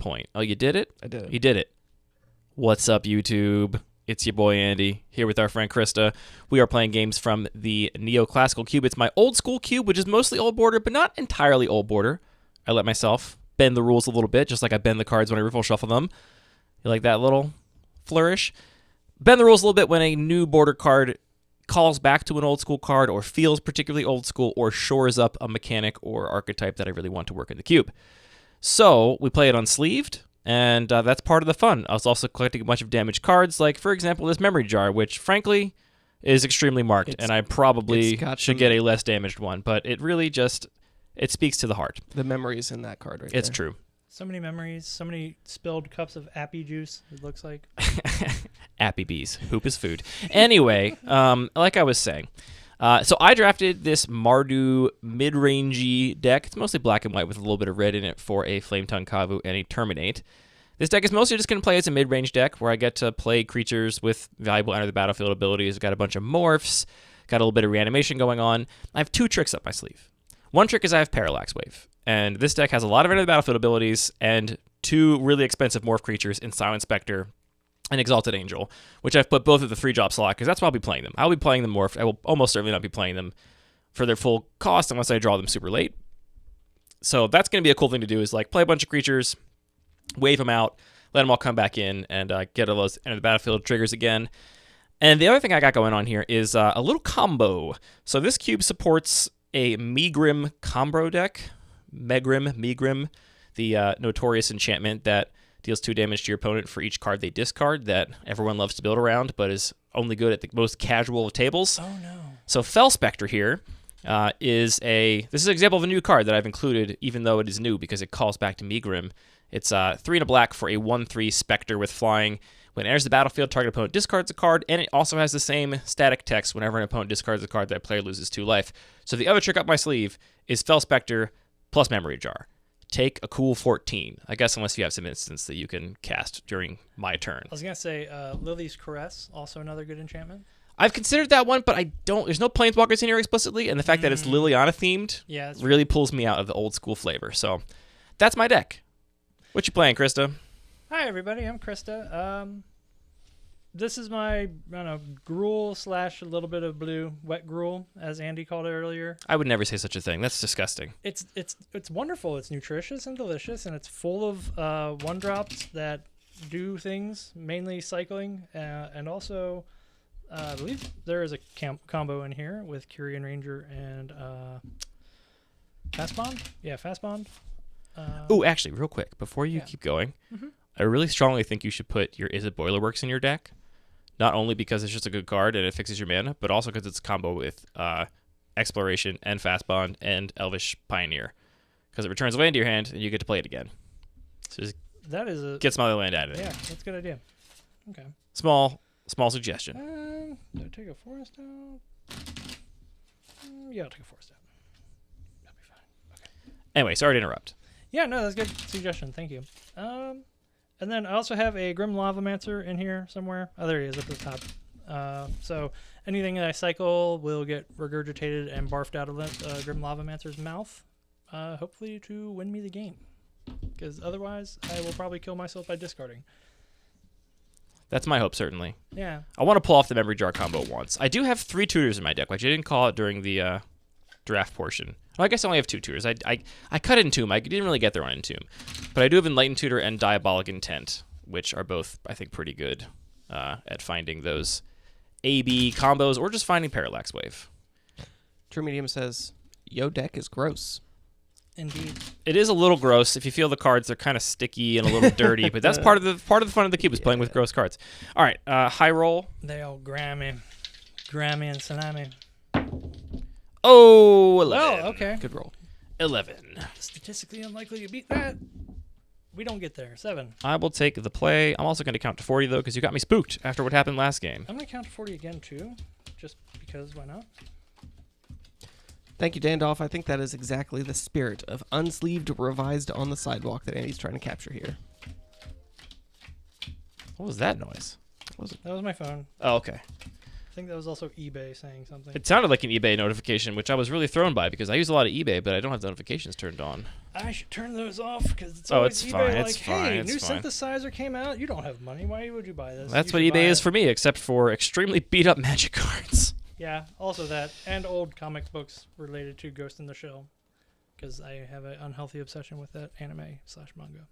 point. Oh, you did it? I did it. You did it. What's up, YouTube? It's your boy Andy, here with our friend Krista. We are playing games from the Neoclassical cube. It's my old school cube, which is mostly old border, but not entirely old border. I let myself bend the rules a little bit, just like I bend the cards when I riffle shuffle them. You like that little flourish? Bend the rules a little bit when a new border card calls back to an old school card or feels particularly old school or shores up a mechanic or archetype that I really want to work in the cube. So we play it unsleeved, and that's part of the fun. I was also collecting a bunch of damaged cards, like, for example, this memory jar, which, frankly, is extremely marked, and I probably should get a less damaged one, but it really just, it speaks to the heart. The memories in that card right It's there. true. So many memories, so many spilled cups of appy juice, it looks like. Appy bees. Hoop is food. Anyway, like I was saying, so I drafted this Mardu mid-rangey deck. It's mostly black and white with a little bit of red in it for a Flame Tongue Kavu and a Terminate. This deck is mostly just going to play as a mid-range deck where I get to play creatures with valuable enter the battlefield abilities. Got a bunch of morphs, got a little bit of reanimation going on. I have two tricks up my sleeve. One trick is I have Parallax Wave, and this deck has a lot of enter the battlefield abilities and two really expensive morph creatures in Silent Spectre and Exalted Angel, which I've put both at the 3-drop slot because that's where I'll be playing them. I'll be playing them morphed. I will almost certainly not be playing them for their full cost unless I draw them super late. So that's going to be a cool thing to do, is like play a bunch of creatures, wave them out, let them all come back in, and get all those enter the battlefield triggers again. And the other thing I got going on here is a little combo. So this cube supports a Megrim combo deck. Megrim, the notorious enchantment that deals 2 damage to your opponent for each card they discard that everyone loves to build around, but is only good at the most casual of tables. Oh, no. So Fel Spectre here this is an example of a new card that I've included, even though it is new, because it calls back to Megrim. It's 3 and a black for a 1/3 Spectre with flying. When it enters the battlefield, target opponent discards a card, and it also has the same static text whenever an opponent discards a card, that player loses 2 life. So the other trick up my sleeve is Fel Spectre plus Memory Jar. Take a cool 14, I guess, unless you have some instance that you can cast during my turn. I was going to say Lily's Caress, also another good enchantment. I've considered that one, but there's no Planeswalkers in here explicitly, and the fact that it's Liliana themed really pulls me out of the old school flavor. So that's my deck. What you playing, Krista? Hi, everybody. I'm Krista. This is my, I don't know, gruel / a little bit of blue, wet gruel, as Andy called it earlier. I would never say such a thing. That's disgusting. It's wonderful. It's nutritious and delicious, and it's full of 1-drops that do things, mainly cycling, and also I believe there is a combo in here with Kyrian Ranger and Fast Bond. Yeah, Fast Bond. Oh, actually, real quick, before you keep going, I really strongly think you should put your Is It Boilerworks in your deck. Not only because it's just a good card and it fixes your mana, but also because it's a combo with Exploration and Fast Bond and Elvish Pioneer. Because it returns land to your hand and you get to play it again. So just get some other land out of it. Yeah, that's a good idea. Okay. Small suggestion. Do I take a forest out? Yeah, I'll take a forest out. That'll be fine. Okay. Anyway, sorry to interrupt. Yeah, no, that's a good suggestion. Thank you. And then I also have a Grim Lavamancer in here somewhere. Oh, there he is up at the top. So anything that I cycle will get regurgitated and barfed out of Grim Lavamancer's mouth, hopefully to win me the game. Because otherwise, I will probably kill myself by discarding. That's my hope, certainly. Yeah. I want to pull off the Memory Jar combo once. I do have 3 tutors in my deck, which I didn't call it during the draft portion. Well, I guess I only have 2 tutors. I cut Entomb. I didn't really get there on Entomb. But I do have Enlightened Tutor and Diabolic Intent, which are both, I think, pretty good at finding those AB combos or just finding Parallax Wave. True Medium says, yo, deck is gross. Indeed. It is a little gross. If you feel the cards, they're kind of sticky and a little dirty, but that's part of the fun of the cube is playing with gross cards. All right, high roll. They all Grammy and Tsunami. Oh, 11. Oh, okay. Good roll. 11. Statistically unlikely to beat that. We don't get there. 7. I will take the play. I'm also going to count to 40, though, because you got me spooked after what happened last game. I'm going to count to 40 again, too. Just because, why not? Thank you, Dandolph. I think that is exactly the spirit of unsleeved, revised on the sidewalk that Andy's trying to capture here. What was that noise? That was my phone. Oh, okay. I think that was also eBay saying something. It sounded like an eBay notification, which I was really thrown by because I use a lot of eBay, but I don't have the notifications turned on. I should turn those off because it's Oh, always it's eBay fine, like, it's hey, fine, it's new fine. synthesizer came out. You don't have money. Why would you buy this? That's You what should eBay buy is it." for me, except for extremely beat up Magic cards. Yeah, also that, and old comic books related to Ghost in the Shell, because I have an unhealthy obsession with that anime/manga.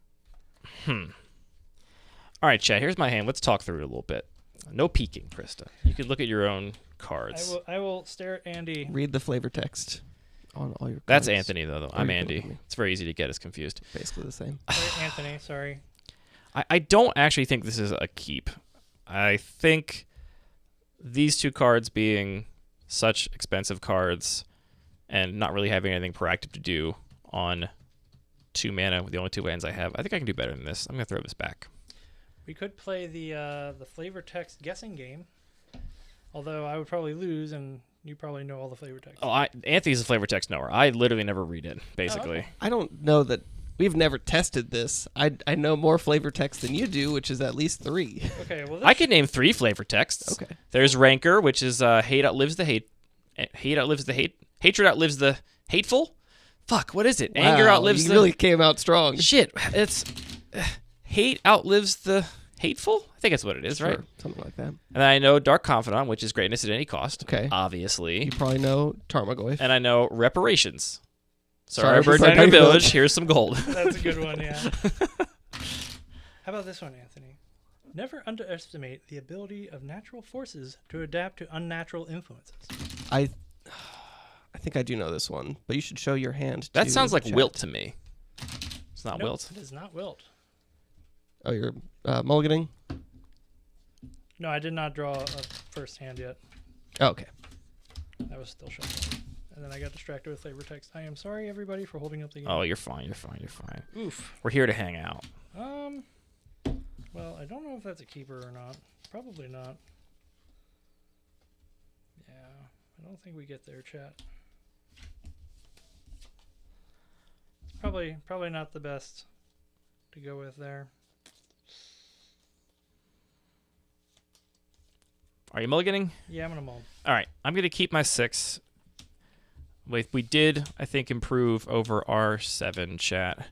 All right, chat. Here's my hand. Let's talk through it a little bit. No peeking, Krista. You can look at your own cards. I will stare at Andy. Read the flavor text on all your That's cards. Anthony, though. Or I'm you can Andy. look at me. It's very easy to get us confused. Basically the same. Sorry, Anthony, sorry. I don't actually think this is a keep. I think these two cards being such expensive cards and not really having anything proactive to do on 2 mana with the only 2 lands I have, I think I can do better than this. I'm going to throw this back. We could play the flavor text guessing game, although I would probably lose, and you probably know all the flavor text. Oh, Anthony's a flavor text knower. I literally never read it, basically. okay. I don't know that we've never tested this. I know more flavor text than you do, which is at least 3. Okay, well, I could name 3 flavor texts. Okay. There's Rancor, which is hate outlives the hate. Hate outlives the hate. Hatred outlives the hateful. Fuck, what is it? Anger Wow, outlives you the... really came out strong. Shit, it's... hate outlives the hateful? I think that's what it is, Sure, right? something like that. And then I know Dark Confidant, which is greatness at any cost. Okay. Obviously. You probably know Tarmogoyf. And I know reparations. Sorry, Sorry, burned sorry, down your down your village. village. Here's some gold. that's a good one, yeah. How about this one, Anthony? Never underestimate the ability of natural forces to adapt to unnatural influences. I think I do know this one, but you should show your hand. That to sounds like chat. Wilt to me. It's not Nope, Wilt. It is not Wilt. Oh, you're mulliganing? No, I did not draw a first hand yet. Oh, okay. I was still shuffling. And then I got distracted with flavor text. I am sorry, everybody, for holding up the game. Oh, you're fine. You're fine. You're fine. Oof. We're here to hang out. Well, I don't know if that's a keeper or not. Probably not. Yeah, I don't think we get there, chat. It's probably not the best to go with there. Are you mulliganing? Yeah, I'm gonna mull. All right. I'm going to keep my 6. We did, I think, improve over our 7 chat.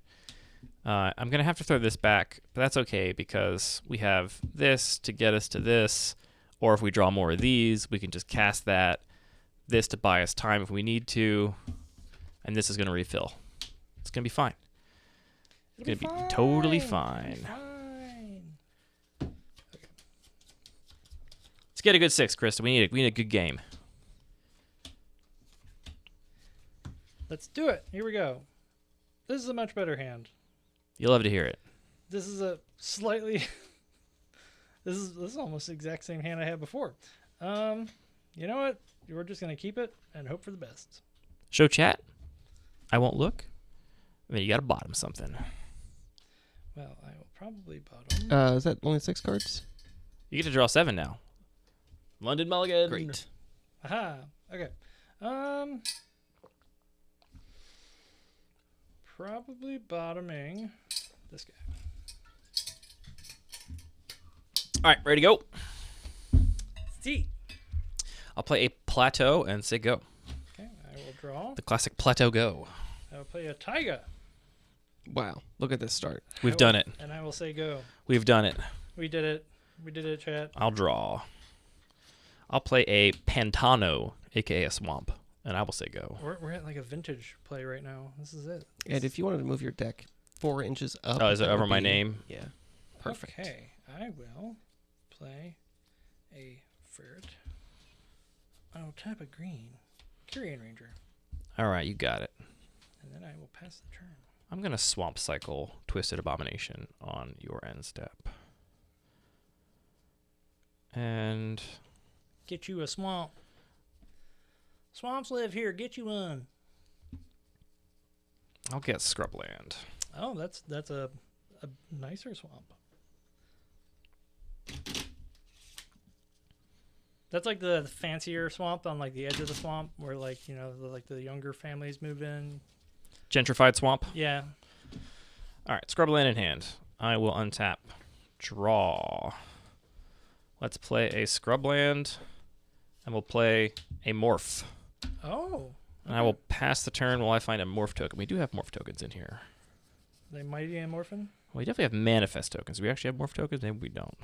I'm going to have to throw this back, but that's okay because we have this to get us to this, or if we draw more of these, we can just cast that, this to buy us time if we need to, and this is going to refill. It's going to be fine. It's going to be totally fine. Let's get a good 6, Krista. We need a good game. Let's do it. Here we go. This is a much better hand. You'll love to hear it. This is a slightly. this is almost the exact same hand I had before. You know what? We're just gonna keep it and hope for the best. Show chat. I won't look. I mean, you got to bottom something. Well, I will probably bottom. Is that only 6 cards? You get to draw 7 now. London Mulligan. Great. Aha. Okay. Probably bottoming this guy. All right, ready to go. See. I'll play a plateau and say go. Okay, I will draw. The classic plateau go. I will play a taiga. Wow. Look at this start. We've done it. And I will say go. We've done it. We did it. We did it, chat. I'll draw. I'll play a pantano, aka a swamp, and I will say go. We're at like a vintage play right now. This is it. And if you wanted to move your deck 4 inches up. Oh, is it that over would my be- name? Yeah. Perfect. Okay, I will play a ferret. I'll tap a green Carrion Ranger, All right, you got it. and then I will pass the turn. I'm going to swamp cycle Twisted Abomination on your end step. And Get you a swamp. Swamps live here. Get you one. I'll get Scrubland. Oh, that's a nicer swamp. That's like the fancier swamp on like the edge of the swamp where like, you know, the younger families move in. Gentrified swamp. Yeah. All right, Scrubland in hand. I will untap. Draw. Let's play a Scrubland And we'll play a morph. Oh. And I will pass the turn while I find a morph token. We do have morph tokens in here. They mighty amorphin. Well, we definitely have manifest tokens. Do we actually have morph tokens? Maybe we don't.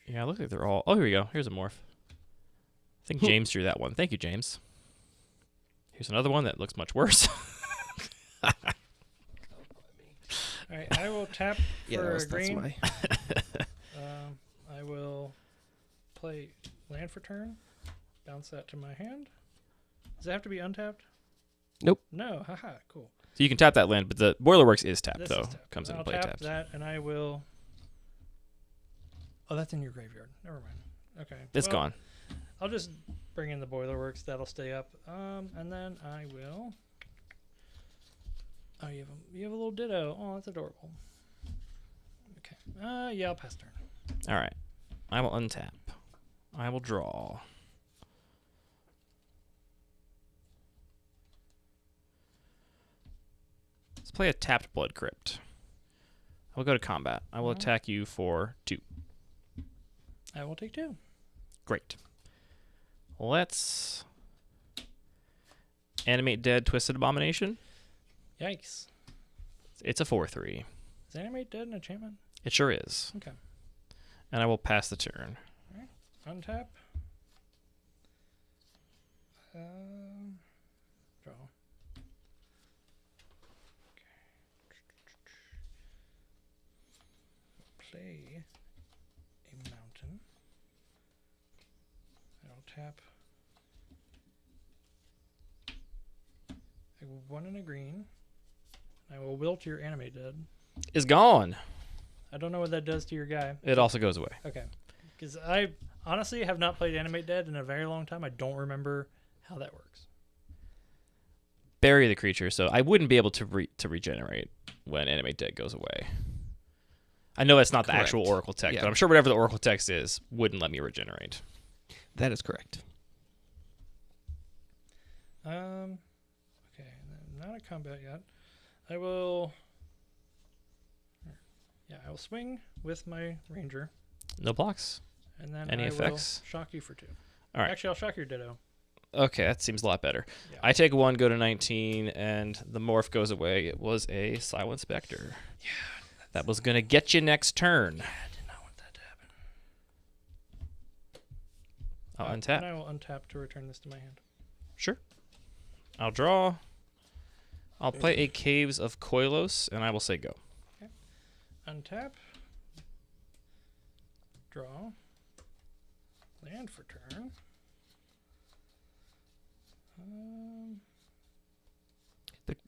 Yeah, it looks like they're all... Oh, here we go. Here's a morph. I think James drew that one. Thank you, James. Here's another one that looks much worse. All right, I will tap for a green. I will play land for turn. Bounce that to my hand. Does it have to be untapped? Nope. No. Haha. Cool. So you can tap that land, but the Boilerworks is tapped, This though. is tapped. Comes in I'll and play tap tapped. that, and I will. Oh, that's in your graveyard. Never mind. Okay. It's well, gone. I'll just bring in the Boilerworks. That'll stay up. And then I will. Oh, you have a little Ditto. Oh, that's adorable. Okay. Yeah, I'll pass turn. All right. I will untap. I will draw. Let's play a tapped Blood Crypt. I will go to combat. I will attack you for 2. I will take 2. Great. Let's animate Dead Twisted Abomination. Yikes. It's a 4/3. Is Animate Dead an enchantment? It sure is. Okay. And I will pass the turn. Alright. Untap. Draw. Play a mountain. I'll tap a 1 and a green. I will wilt your Animate Dead. Is gone. I don't know what that does to your guy. It also goes away. Okay. Because I honestly have not played Animate Dead in a very long time. I don't remember how that works. Bury the creature, so I wouldn't be able to regenerate when Animate Dead goes away. I know that's not the Correct. actual Oracle text, Yeah. but I'm sure whatever the Oracle text is wouldn't let me regenerate. That is correct. Okay, not a combat yet. I will. Yeah, I will swing with my ranger, No blocks. and then Any I effects? will shock you for 2. All right. Actually, I'll shock your Ditto. Okay, that seems a lot better. Yeah. I take 1, go to 19, and the morph goes away. It was a Silent Spectre. Yeah. That was going to get you next turn. I did not want that to happen. I'll And untap. I will untap to return this to my hand. Sure. I'll draw. I'll play a Caves of Koilos, and I will say go. Untap. Draw. Land for turn.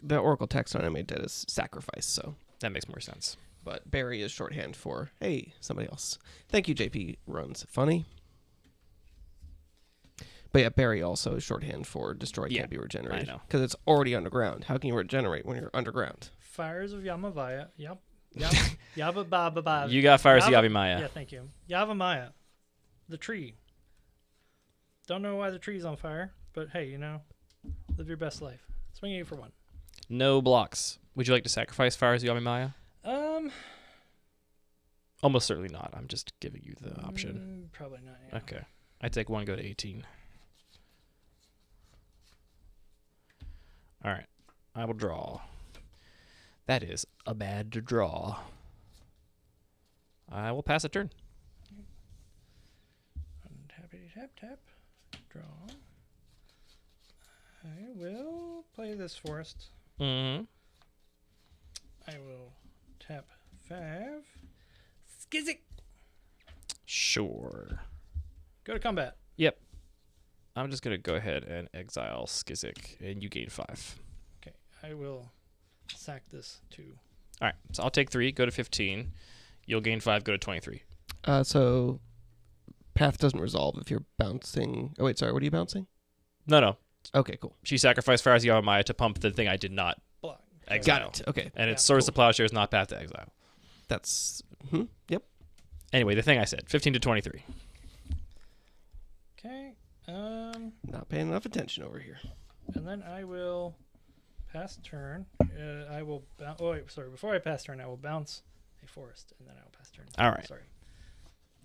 The Oracle text on Animate Dead is sacrifice, so. That makes more sense. But Barry is shorthand for, hey, somebody else. Thank you, JP Runs. Funny. But yeah, Barry also is shorthand for destroy Yeah, can't be regenerated. I know. Because it's already underground. How can you regenerate when you're underground? Fires of Yamavaya. Yep. Yaba Baba Baba. You got Fires of Yava- Yavimaya. Yeah, thank you. Yavamaya. The tree. Don't know why the tree's on fire, but hey, live your best life. Swing at you for 1. No blocks. Would you like to sacrifice Fires of Yavimaya? Almost certainly not. I'm just giving you the option. Probably not. Yeah. Okay. I take 1, go to 18. All right. I will draw. That is a bad draw. I will pass a turn. Untappity tap tap. Draw. I will play this forest. Mm-hmm. I will tap 5. Skizzick. Sure. Go to combat. Yep. I'm just going to go ahead and exile Skizzick, and you gain 5. Okay. I will sack this to. All right. So I'll take 3, go to 15. You'll gain 5, go to 23. So path doesn't resolve if you're bouncing. Oh, wait, sorry. What are you bouncing? No. Okay, cool. She sacrificed Fires of Yavimaya to pump the thing I did not Block. exile. Got it. Okay. And Yeah, it's Swords cool. to Plowshares, not Path to Exile. That's. Yep. Anyway, the thing I said, 15 to 23. Okay. Not paying enough attention over here. And then I will pass turn. I will. Oh wait, sorry. Before I pass turn, I will bounce a forest, and then I'll pass turn. All right. Sorry.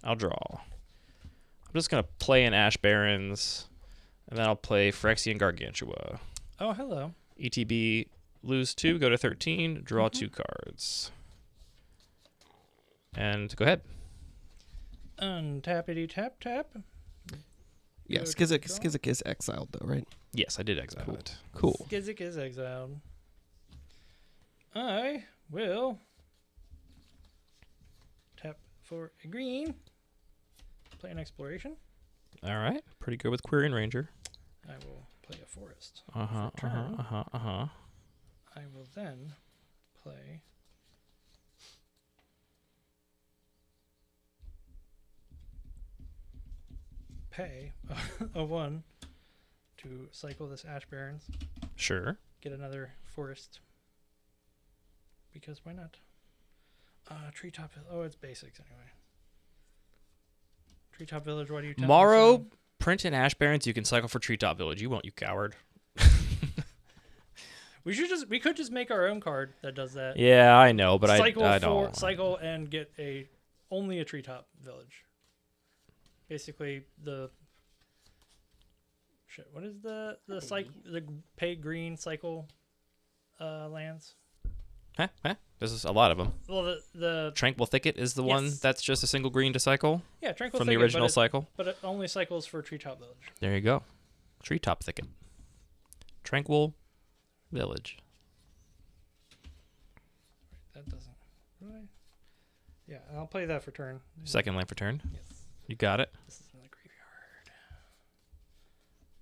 I'll draw. I'm just going to play an Ash Barrens, and then I'll play Phyrexian Gargantua. Oh, hello. ETB, lose 2, go to 13, draw 2 cards. And go ahead. Untappity tap tap. Yeah, Go to Skizik is exiled, though, right? Yes, I did exile it. Cool. Skizik is exiled. I will tap for a green. Play an exploration. All right. Pretty good with Quirion Ranger. I will play a forest. Uh-huh, For turn. uh-huh. I will then play a 1 to cycle this Ash Barrens. Sure. Get another forest. Because why not? Treetop. Oh, it's basics anyway. Treetop Village. Why do you? Morrow, print in Ash Barrens, you can cycle for Treetop Village. You won't, you coward. We could just make our own card that does that. Yeah, I know, but cycle I don't. Cycle and get only a Treetop Village. Basically, what is the pay green cycle lands? Huh? There's a lot of them. Well, the Tranquil Thicket is the one Yes. that's just a single green to cycle Tranquil from Thicket, the original cycle. but it only cycles for Treetop Village. There you go. Treetop Thicket. Tranquil Village. That doesn't really. Yeah, and I'll play that for turn. Second land for turn. Yes. You got it. This is in the graveyard.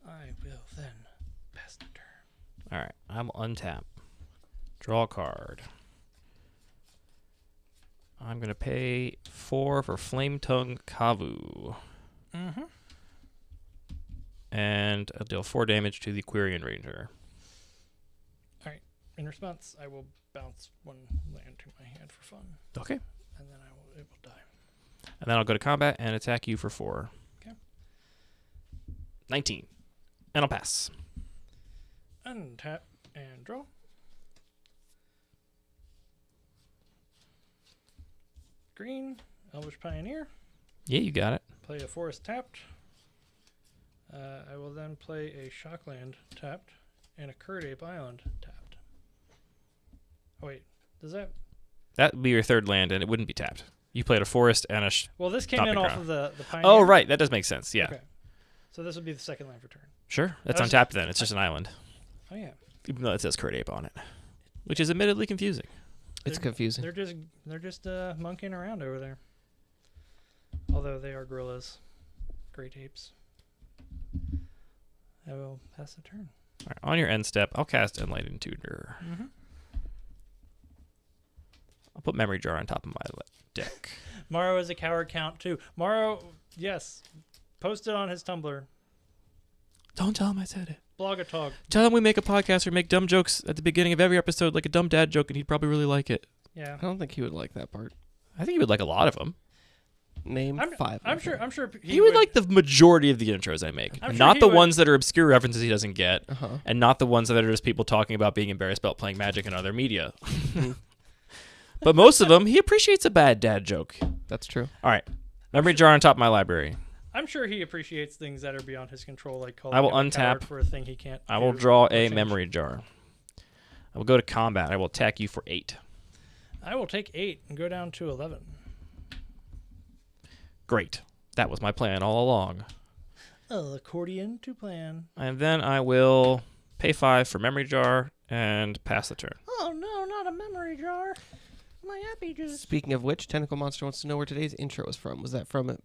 I will then pass the turn. All right. I will untap. Draw a card. I'm going to pay 4 for Flame Tongue Kavu. Mm-hmm. And I'll deal 4 damage to the Quirion Ranger. In response, I will bounce 1 land to my hand for fun, Okay. and then it will die. And then I'll go to combat and attack you for 4. Okay. 19. And I'll pass. Untap and draw. Green, Elvish Pioneer. Yeah, you got it. Play a forest tapped. I will then play a Shockland tapped and a Curd Ape Island tapped. Oh, wait. Does that... That would be your 3rd land, and it wouldn't be tapped. You played a forest and a... Well, this came Stopping in off ground. of the Pioneer. Oh, right. That does make sense. Yeah. Okay. So this would be the 2nd land for turn. Sure. That's I was- untapped then. It's just an island. Oh, yeah. Even though it says Curd Ape on it. Which is admittedly confusing. It's confusing. They're just monkeying around over there. Although they are gorillas. Great apes. I will pass the turn. All right, on your end step, I'll cast Enlightened Tutor. Mm-hmm. I'll put Memory Jar on top of my deck. Morrow is a coward count too. Morrow, yes, posted on his Tumblr. Don't tell him I said it. Blogatog. Tell him we make a podcast or make dumb jokes at the beginning of every episode, like a dumb dad joke, and he'd probably really like it. Yeah. I don't think he would like that part. I think he would like a lot of them. Name 5. I'm sure He would like the majority of the intros I make, I'm sure not he the would. ones that are obscure references he doesn't get, Uh-huh. and not the ones that are just people talking about being embarrassed about playing Magic and other media. But most of them, he appreciates a bad dad joke. That's true. All right, Memory Jar on top of my library. I'm sure he appreciates things that are beyond his control, like calling I will him a coward untap. for a thing he can't. I will do draw or a change. Memory Jar. I will go to combat. I will attack you for 8. I will take 8 and go down to 11. Great. That was my plan all along. Accordion to plan. And then I will pay 5 for Memory Jar and pass the turn. Oh no, not a memory jar. My happy juice. Speaking of which, Tentacle Monster wants to know where today's intro is from. Was that from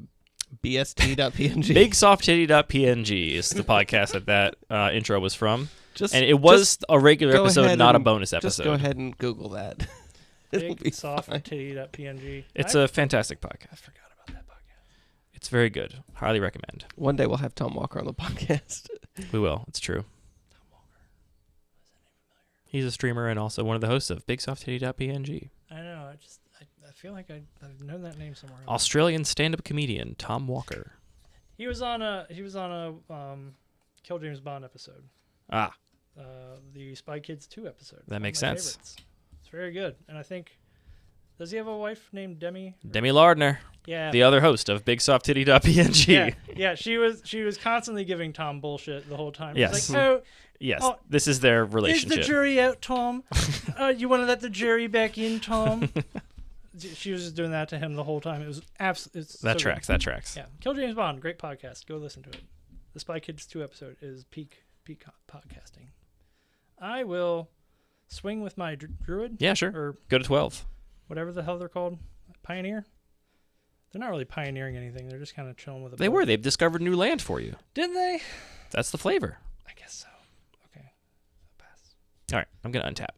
bst.png? BigSoftTitty.png is the podcast that intro was from. Just, And it was just a regular go episode, ahead not a and- bonus Just episode. go ahead and Google that. It'll be Big soft fine. titty.png. It's I a fantastic podcast. forgot about that podcast. It's very good. Highly recommend. One day we'll have Tom Walker on the podcast. We will. It's true. Tom Walker. Why is that name familiar? He's a streamer and also one of the hosts of BigSoftTitty.png. I know. I feel like I've known that name somewhere else. Australian stand-up comedian Tom Walker. He was on a Kill James Bond episode. Ah, The Spy Kids 2 episode. That One makes of my sense. favorites. It's very good, and I think Does he have a wife named Demi? Demi Lardner, Yeah. the other host of BigSoftTitty.png. Yeah. She was constantly giving Tom bullshit the whole time. Yes. She's like, oh, Yes, Oh, this is their is relationship. the jury out, Tom? You want to let the jury back in, Tom? She was just doing that to him the whole time. It was absolutely. That tracks. That tracks. Yeah. Kill James Bond. Great podcast. Go listen to it. The Spy Kids 2 episode is peak podcasting. I will swing with my druid. Yeah, sure. Or Go to 12. whatever the hell they're called. Pioneer? They're not really pioneering anything. They're just kind of chilling with a They bow. were. They've discovered new land for you. Did they? That's the flavor. I guess so. Okay. I'll pass. All right, I'm going to untap.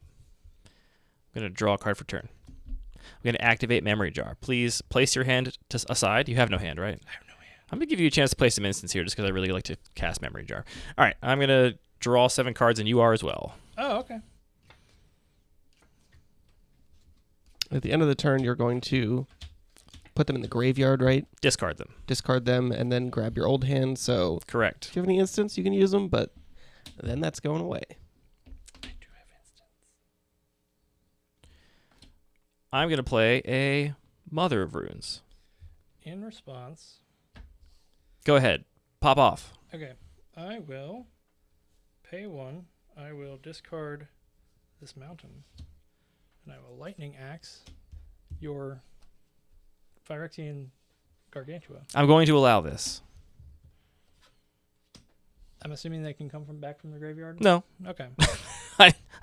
I'm going to draw a card for turn. I'm going to activate Memory Jar. Please place your hand aside. You have no hand, right? I have no hand. I'm going to give you a chance to play some instants here just because I really like to cast Memory Jar. All right, I'm going to draw 7 cards, and you are as well. Oh, okay. At the end of the turn, you're going to put them in the graveyard, right? Discard them. Discard them, and then grab your old hand. So Correct. if you have any instants, you can use them, but then that's going away. I do have instants. I'm going to play a Mother of Runes. In response, Go ahead. Pop off. okay, I will pay 1. I will discard this mountain, and I will lightning axe your Phyrexian Gargantua. I'm going to allow this. I'm assuming they can come back from the graveyard. No. Okay.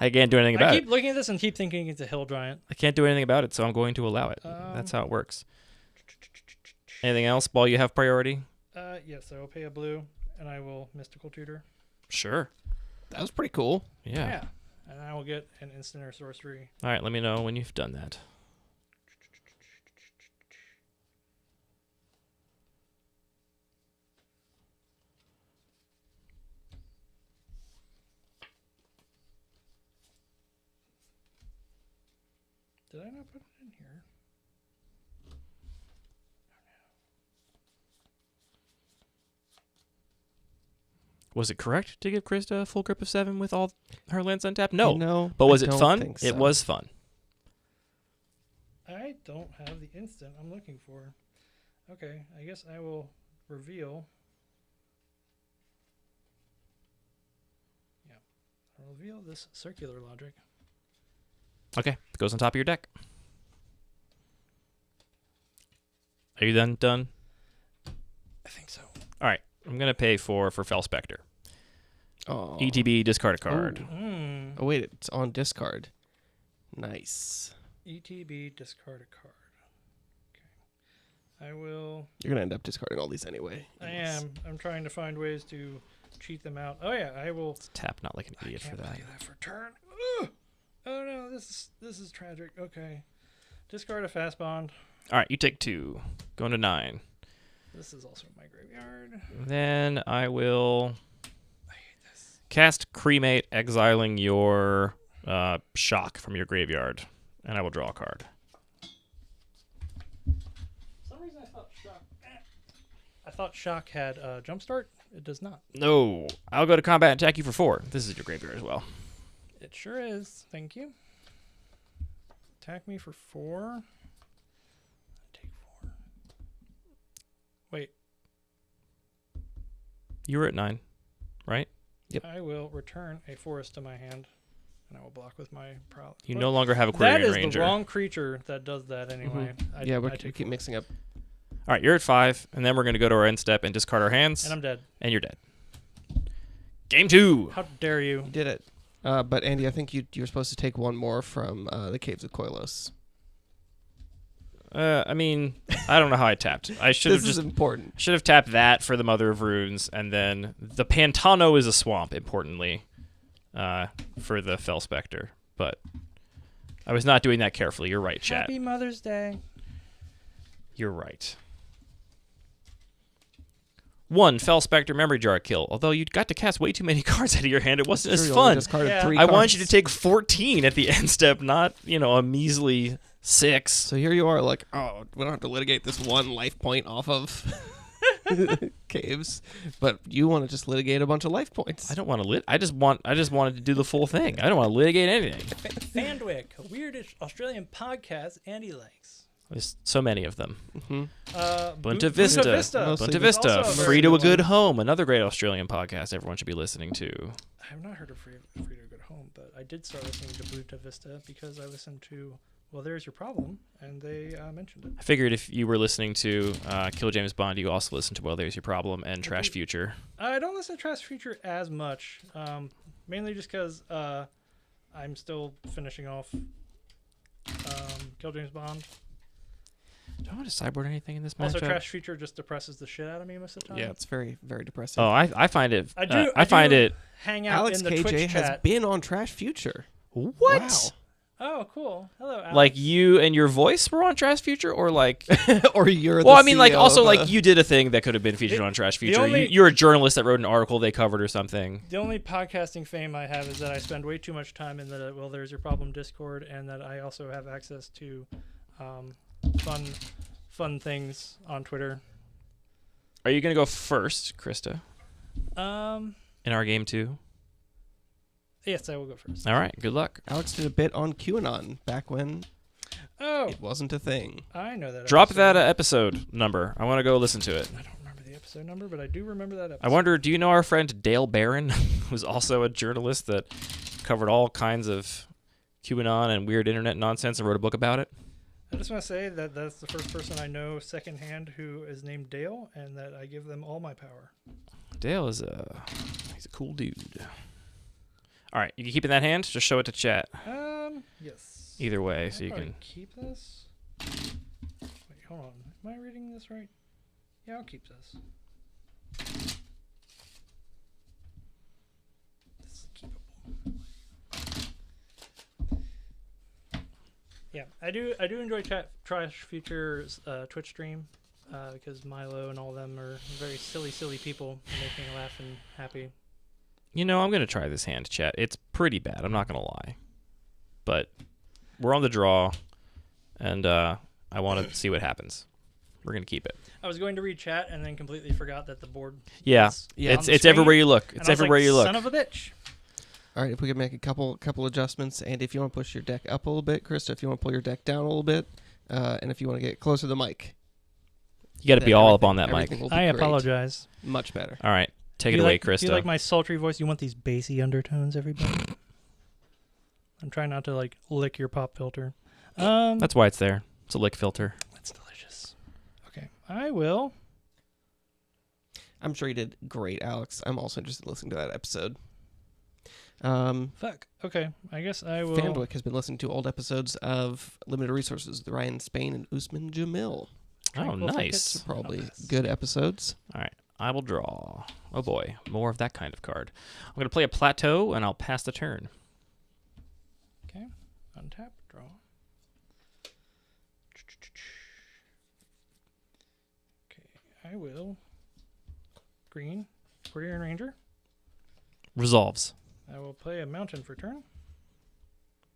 I can't do anything about I it. keep looking at this and keep thinking it's a hill giant. I can't do anything about it, so I'm going to allow it. That's how it works. Anything else while you have priority? Yes, I will pay a blue, and I will mystical tutor. Sure. That was pretty cool. Yeah. And I will get an instant or sorcery. All right, let me know when you've done that. Did I not put it in here? Was it correct to give Krista a full grip of 7 with all her lands untapped? No. No, But was I it don't fun? think It so. was fun. I don't have the instant I'm looking for. Okay, I guess I will reveal. Yeah, I'll reveal this circular logic. Okay, it goes on top of your deck. Are you then done? I think so. All right, I'm going to pay for Fel Spectre. Oh. ETB, discard a card. Oh, wait, it's on discard. Nice. ETB, discard a card. Okay. I will. You're going to end up discarding all these anyway. I am. I'm trying to find ways to cheat them out. Oh, yeah, I will. Tap not like an idiot I for can't that. play that for turn. Ugh! Oh, no, this is tragic. Okay. Discard a fast bond. All right, you take 2. Going to 9. This is also my graveyard. Then I will I hate this. cast Cremate, exiling your Shock from your graveyard. And I will draw a card. For some reason I thought Shock. I thought Shock had Jumpstart. It does not. No. I'll go to combat and attack you for 4. This is your graveyard as well. It sure is. Thank you. Attack me for 4. Take 4. Wait. You were at 9, right? Yep. I will return a forest to my hand, and I will block with my Parallax. You no longer have a Quirion That is Ranger. the wrong creature that does that anyway. Yeah, we I take keep 4. mixing up. All right, you're at 5, and then we're going to go to our end step and discard our hands, And I'm dead. and you're dead. Game 2. How dare you? You did it. But Andy, I think you're supposed to take one more from the Caves of Koilos. I mean, I don't know how I tapped. I should have This is just important. should have tapped that for the Mother of Runes, and then the Pantano is a swamp. Importantly, for the Fel Spectre, but I was not doing that carefully. You're right, chat. Happy Mother's Day. You're right. 1 Fel Spectre Memory Jar kill. Although you got to cast way too many cards out of your hand, it wasn't as Sure, you only fun. discarded Yeah. 3 I want you to cards. take 14 at the end step, not a measly 6. So here you are, like, oh, we don't have to litigate this 1 life point off of. caves, but you want to just litigate a bunch of life points. I don't want to I just wanted to do the full thing. I don't want to litigate anything. Fandwick, a weirdish Australian podcast Andy likes. There's so many of them. Bunta Vista. Mostly Bunta Vista. Vista. Also a very Free to a good Good one. Home. Another great Australian podcast everyone should be listening to. I have not heard of Free to a Good Home, but I did start listening to Bunta Vista because I listened to Well, There's Your Problem, and they mentioned it. I figured if you were listening to Kill James Bond, you also listen to Well, There's Your Problem and Trash Future. I don't listen to Trash Future as much, mainly just because I'm still finishing off Kill James Bond. Do I want to sideboard anything in this Also, matchup? Trash Future just depresses the shit out of me most of the time. Yeah, it's very, very depressing. Oh, I find it. I find do it. hang out Alex in the KJ Twitch has chat. been on Trash Future. What? Wow. Oh, cool. Hello, Alex. Like you and your voice were on Trash Future, or like? Or you're Well, the I mean, like CEO also of like you did a thing that could have been featured on Trash Future. only- You're a journalist that wrote an article they covered or something. The only podcasting fame I have is that I spend way too much time in the Well, There's Your Problem Discord, and that I also have access to fun things on Twitter. Are you gonna go first, Krista, Um, in our game too? yes, I will go first. All right. Good luck. Alex did a bit on QAnon back when Oh, it wasn't a thing. I know that. Drop episode. that episode number. I want to go listen to it. I don't remember the episode number, but I do remember that episode. I wonder, do you know our friend Dale Barron, who's also a journalist that covered all kinds of QAnon and weird internet nonsense and wrote a book about it? I just want to say that that's the first person I know secondhand who is named Dale, and that I give them all my power. Dale is he's a cool dude. All right, you can keep in that hand. Just show it to chat. Yes. Either way, so I'll you probably can. keep this. Wait, hold on. Am I reading this right? Yeah, I'll keep this. This is keepable. Yeah, I do enjoy Trash Future's Twitch stream because Milo and all of them are very silly people and make me laugh and happy. You know, I'm gonna try this hand, chat. It's pretty bad. I'm not gonna lie, but we're on the draw, and I want to see what happens. We're gonna keep it. I was going to read chat and then completely forgot that the board. Yeah, was on it's the it's screen, everywhere you look. and It's I was everywhere like, you look. Son of a bitch. All right, if we could make a couple adjustments, and if you want to push your deck up a little bit, Krista, if you want to pull your deck down a little bit, and if you want to get closer to the mic, You got to then be all up everything- on that mic. everything will be I great. apologize. Much better. All right, take Do it you away, like, Krista. Do you like my sultry voice? You want these bassy undertones, everybody? I'm trying not to like lick your pop filter. That's why it's there. It's a lick filter. That's delicious. Okay, I will. I'm sure you did great, Alex. I'm also interested in listening to that episode. Fuck. Okay, I guess I will. Fandwick has been listening to old episodes of Limited Resources, the Ryan Spain and Usman Jamil. Oh, Tranquil nice. So probably Yes. good episodes. All right, I will draw. Oh boy, more of that kind of card. I'm gonna play a plateau, and I'll pass the turn. Okay, untap, draw. Okay, I will. Green, Courier Ranger. Resolves. I will play a mountain for turn.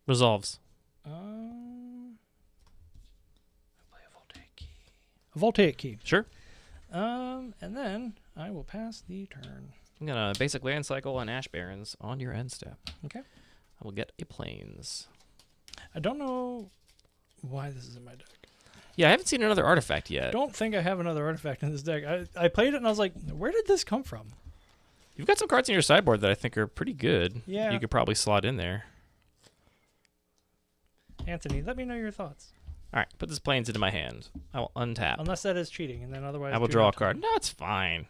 Resolves. I'll play a voltaic key. A voltaic key. Sure. And then I will pass the turn. I'm gonna basic land cycle and Ash Barrens on your end step. Okay. I will get a plains. I don't know why this is in my deck. Yeah, I haven't seen another artifact I yet. don't think I have another artifact in this deck. I played it and I was like, where did this come from? You've got some cards in your sideboard that I think are pretty good. Yeah. You could probably slot in there. Anthony, let me know your thoughts. All right, put this plains into my hand. I will untap. Unless that is cheating, and then otherwise I will do draw a not. card. No, it's fine.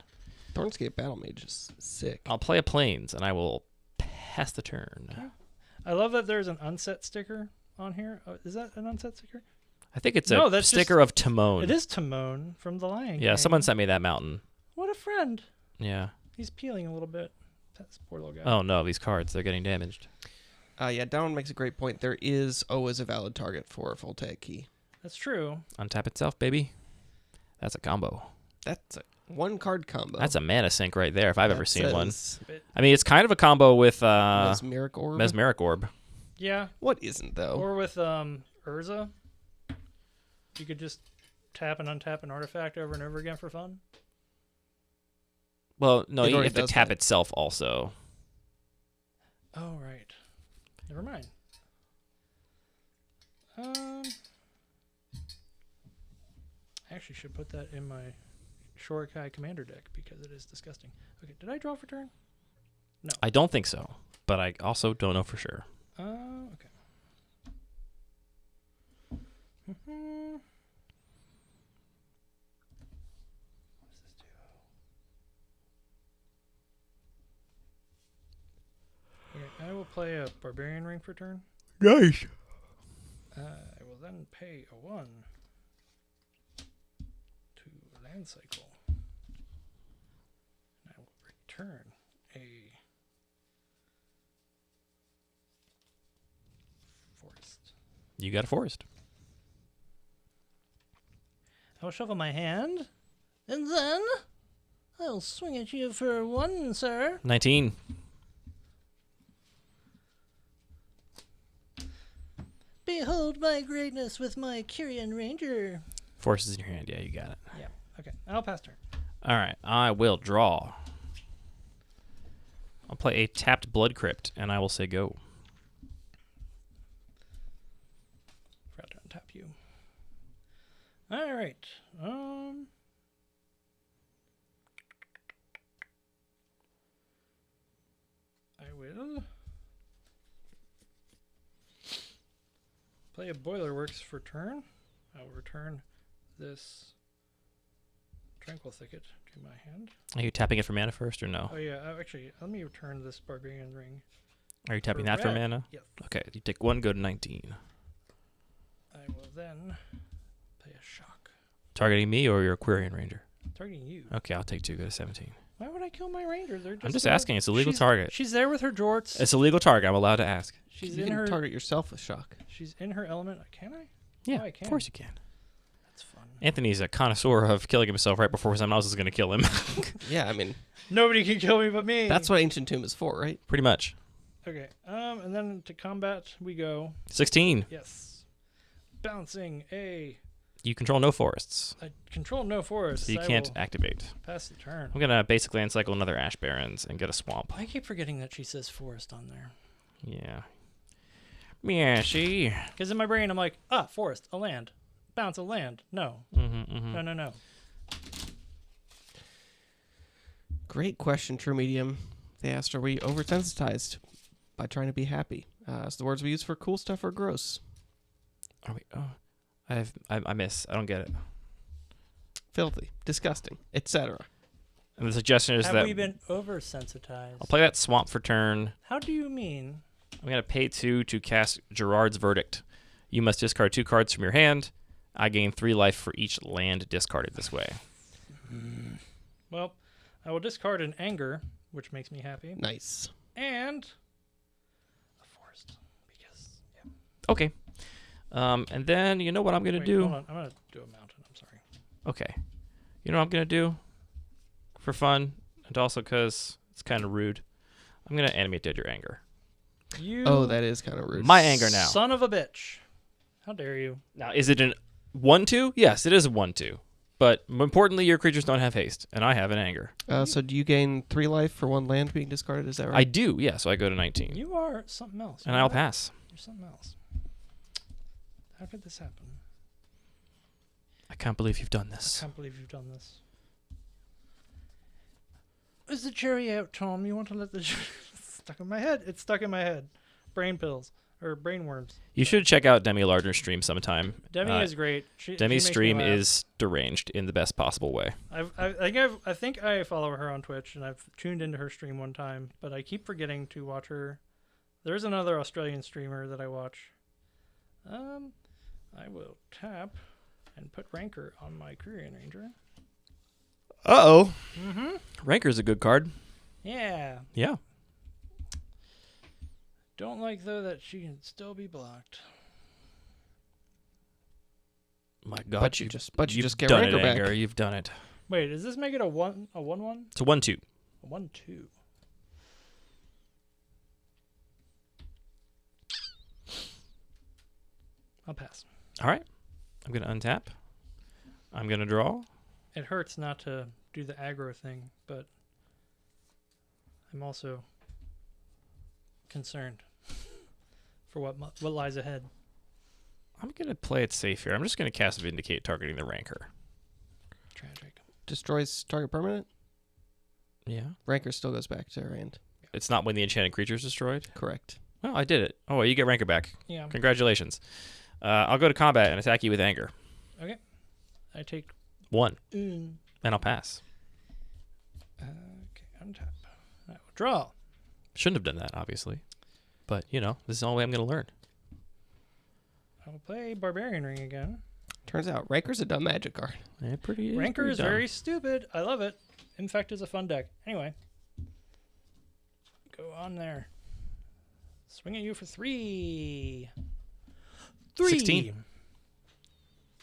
Thornscape Battle Mage is sick. I'll play a plains, and I will pass the turn. Okay. I love that there's an unset sticker on here. Oh, is that an unset sticker? I think it's No, a that's sticker of Timon. It is Timon from the Lion Yeah, King. someone sent me that mountain. What a friend. Yeah. He's peeling a little bit. That's poor little guy. Oh, no, these cards, they're getting damaged. Yeah, Down makes a great point. There is always a valid target for a voltaic key. That's true. Untap itself, baby. That's a combo. That's a one-card combo. That's a mana sink right there if I've ever That seen one. says I mean, it's kind of a combo with Mesmeric Orb. Mesmeric Orb. Yeah. What isn't, though? Or with Urza. You could just tap and untap an artifact over and over again for fun. Well, no, It you already have to does tap that. itself also. Oh, right. Never mind. I actually should put that in my Shorikai Commander deck because it is disgusting. Okay, did I draw for turn? I don't think so, but I also don't know for sure. Okay. What does this do? Okay, I will play a Barbarian Ring for turn. Nice. I will then pay a 1 to land cycle. And I will return a forest. You got a forest. I will shuffle my hand, and then I'll swing at you for 1, sir. 19. Behold my greatness with my Kyrian Ranger. Forest is in your hand. Yeah, you got it. Yeah, okay. I'll pass turn. All right, I will draw. I'll play a tapped Blood Crypt, and I will say go. Forgot to untap you. All right. I will play a Boiler Works for turn. I will return this Tranquil Thicket to my hand. Are you tapping it for mana first or no? Oh yeah, actually, let me return this Barbarian Ring. Are you tapping for that for red. mana? Yes. Okay, you take 1, go to 19. I will then play a Shock. Targeting me or your Aquarian Ranger? Targeting you. Okay, I'll take 2, go to 17. Why would I kill my Ranger? They're just I'm just asking. It's a legal target. She's there with her jorts. It's a legal target. I'm allowed to ask. She's You in can her. target yourself with shock. She's in her element. Can I? Yeah, I of can. course you can. That's fun. Anthony's a connoisseur of killing himself right before someone else is going to kill him. Yeah, I mean, Nobody can kill me but me. that's what Ancient Tomb is for, right? Pretty much. Okay. And then to combat we go. 16. Yes. Bouncing a. You control no forests, I control no forest. so you I can't will ask pass the turn. I'm going to basic land cycle another Ash Barrens and get a swamp. I keep forgetting that she says forest on there. Yeah. Yeah, see? Because in my brain I'm like, forest, a land. Bounce a land. No. No. Great question, True Medium. They asked, are we oversensitized by trying to be happy? It's the words we use for cool stuff or gross. Are we? Oh, I miss. I don't get it. Filthy, disgusting, etc. And the suggestion is Have that we been oversensitized? I'll play that swamp for turn. How do you mean? I'm going to pay 2 to cast Gerard's Verdict. You must discard 2 cards from your hand. I gain 3 life for each land discarded this way. Well, I will discard an anger, which makes me happy, Nice. and a forest. Because, yeah. Okay. And then you know what I'm going to Wait, do? Hold on. I'm going to do a mountain. I'm sorry. Okay. You know what I'm going to do? For fun, and also because it's kind of rude, I'm going to animate Dead Your Anger. You Oh, that is kind of rude. My anger now. son of a bitch. How dare you? Now, is it an 1/2? Yes, it is a 1/2. But more importantly, your creatures don't have haste, and I have an anger. So do you gain 3 life for 1 land being discarded? Is that right? I do, yeah, so I go to 19. You are something else. And I'll pass. You're something else. How could this happen? I can't believe you've done I this. can't believe you've done this. Is the cherry out, Tom? You want to let the it's stuck in my head. It's stuck in my head. Brain pills or brain worms. You should check out Demi Larder's stream sometime. Demi is great. Demi's she makes me stream laugh. is deranged in the best possible way. I think I follow her on Twitch, and I've tuned into her stream one time, but I keep forgetting to watch her. There's another Australian streamer that I watch. I will tap and put Rancor on my Korean Ranger. Uh-oh. Mm-hmm. Ranker's a good card. Yeah. Yeah. Don't like, though, that she can still be blocked. My God, But you just get done Ranker it, back. Anger. You've done it. Wait, does this make it a 1-1? It's a 1/2. A 1-2. I'll pass. All right. I'm going to untap. I'm going to draw. It hurts not to do the aggro thing, but I'm also concerned for what lies ahead. I'm going to play it safe here. I'm just going to cast Vindicate, targeting the Rancor. Tragic. Destroys target permanent. Yeah. Ranker still goes back to her hand. It's not when the enchanted creature is destroyed? Correct. Well, I did it. Oh, well, you get Rancor back. Yeah. Congratulations. I'll go to combat and attack you with anger. Okay. I take 1. and And I'll pass. okay, untap. I will draw. Shouldn't have done that, obviously. But, you know, this is the only way I'm going to learn. I will play Barbarian Ring again. Turns out Ranker's a dumb magic card. Yeah, Rancor is dumb. very stupid. I love it. Infect is a fun deck. Anyway. Go on there. Swing at you for 3. 16.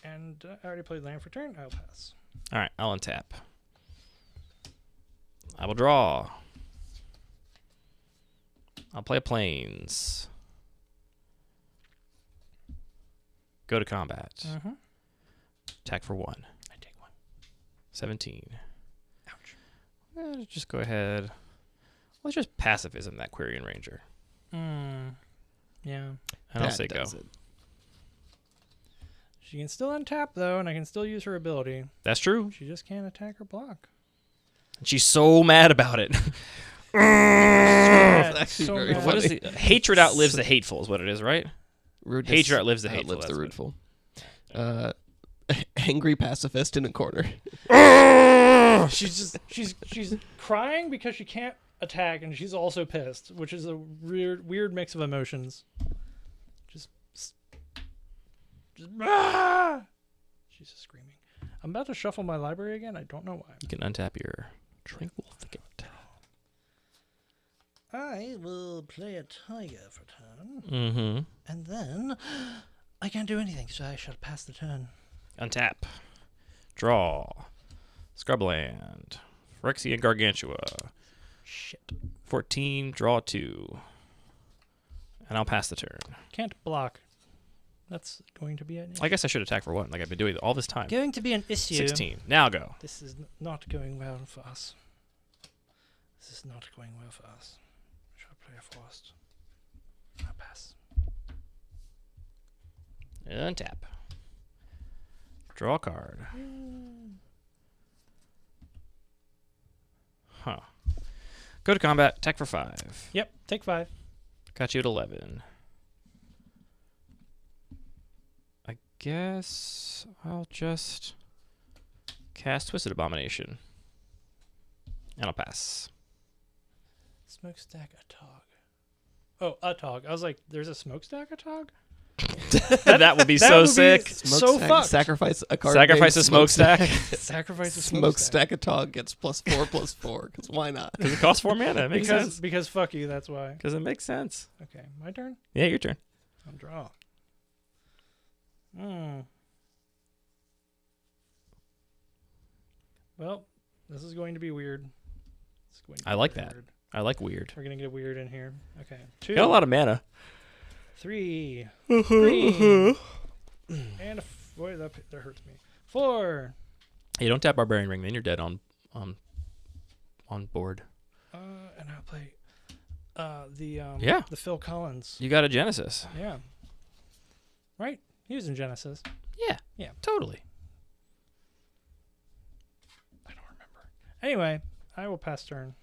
And I already played land for turn. I'll pass. All right, I'll untap. I will draw. I'll play Plains. Go to combat. Mm-hmm. Attack for 1. I take 1. 17. Ouch. Just go ahead. Let's just pacifism that Quirion Ranger. Yeah. And I'll say go. does it. She can still untap, though, and I can still use her ability. That's true. She just can't attack or block. She's so mad about it. actually very What is the hatred outlives the hateful is what it is, right? Rudeness Hatred outlives the hateful. outlives the that's rudeful. Angry pacifist in a corner. She's crying because she can't attack, and she's also pissed, which is a weird mix of emotions. Just she's just screaming. I'm about to shuffle my library again. I don't know why. You can untap your Tranquil Thicket. I will play a tiger for turn, Mm-hmm. and then I can't do anything, so I shall pass the turn. Untap. Draw. Scrubland. Phyrexian Gargantua. Shit. 14. Draw 2. And I'll pass the turn. Can't block. That's going to be an issue. I guess I should attack for 1, like I've been doing all this time. Going to be an issue. 16. Now go. This is not going well for us. This is not going well for us. Should I play a forest? I'll pass. Untap. Draw a card. Huh. Go to combat. Attack for 5. Yep, take 5. Got you at 11. I guess I'll just cast Twisted Abomination. And I'll pass. Smokestack Atog. Oh, Atog. I was like, there's a Smokestack Atog? That would be That so would be sick. so fucked. Sacrifice a card. Sacrifice named a smokestack. Sacrifice a Smokestack a tog gets +4/+4. Because why not? Because it costs 4 mana. It makes sense. Because fuck you, that's why. Because it makes sense. Okay, my turn? Yeah, your turn. I'll draw. Well, this is going to be weird. It's going to be I like very that. weird. I like weird. We're going to get weird in here. Okay. 2. Got a lot of mana. 3. Green. And boy, that hurts me. 4. You don't tap Barbarian Ring, then you're dead on board. And I'll play Yeah. the Phil Collins. You got a Genesis. Yeah. Right? He was in Genesis. Yeah. Yeah. Totally. I don't remember. Anyway, I will pass turn.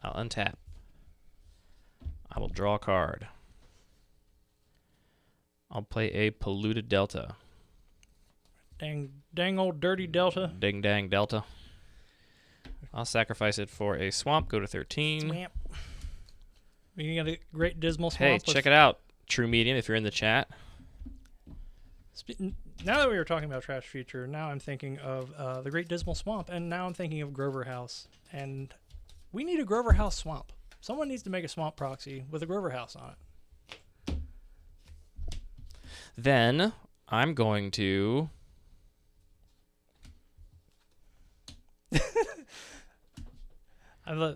I'll untap. I will draw a card. I'll play a Polluted Delta. Dang old dirty Delta. Ding dang Delta. I'll sacrifice it for a swamp. Go to 13. Swamp. We got a great dismal swamp. Hey, check it out. True Medium, if you're in the chat. Now that we were talking about Trash Future, now I'm thinking of the Great Dismal Swamp, and now I'm thinking of Grover House. And we need a Grover House swamp. Someone needs to make a swamp proxy with a Grover House on it. Then I'm going to...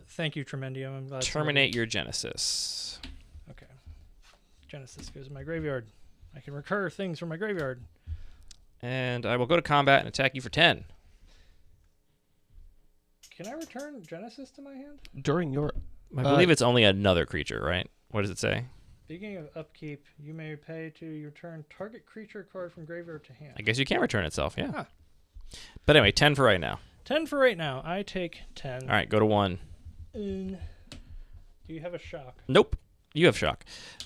Thank you, Tremendium. I'm glad terminate your Genesis. Okay. Genesis goes in my graveyard. I can recur things from my graveyard. And I will go to combat and attack you for 10. Can I return Genesis to my hand? During your I believe it's only another creature, right? What does it say? Beginning of upkeep, you may pay to return target creature card from graveyard to hand. I guess you can return itself, yeah. Huh. But anyway, 10 for right now. 10 for right now. I take 10. All right, go to 1. Do you have a shock? Nope. You have shock.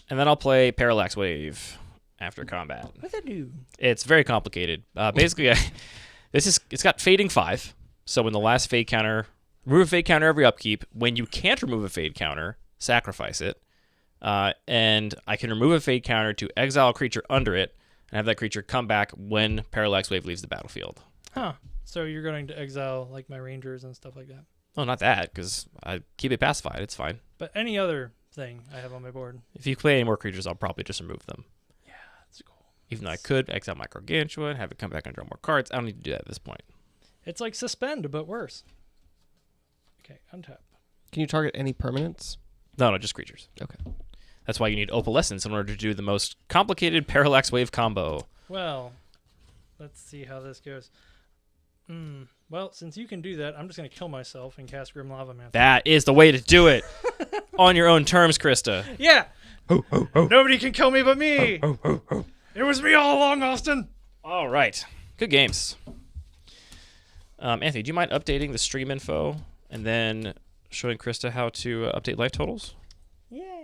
And then I'll play Parallax Wave after combat. What's that do? It's very complicated. Basically, it's got fading 5. So when the last fade counter, remove a fade counter every upkeep. When you can't remove a fade counter, sacrifice it. And I can remove a fade counter to exile a creature under it and have that creature come back when Parallax Wave leaves the battlefield. Huh. So you're going to exile like my rangers and stuff like that. Oh, not that, because I keep it pacified. It's fine. But any other thing I have on my board. If you play any more creatures, I'll probably just remove them. Yeah, that's cool. Even though I could exile my Gargantua and have it come back and draw more cards. I don't need to do that at this point. It's like suspend, but worse. Okay, untap. Can you target any permanents? No, just creatures. Okay. That's why you need Opalescence in order to do the most complicated Parallax Wave combo. Well, let's see how this goes. Well, since you can do that, I'm just going to kill myself and cast Grim Lava Mancer. That is the way to do it. On your own terms, Krista. Yeah! Nobody can kill me but me! It was me all along, Austin! All right. Good games. Anthony, do you mind updating the stream info and then showing Krista how to update life totals? Yay!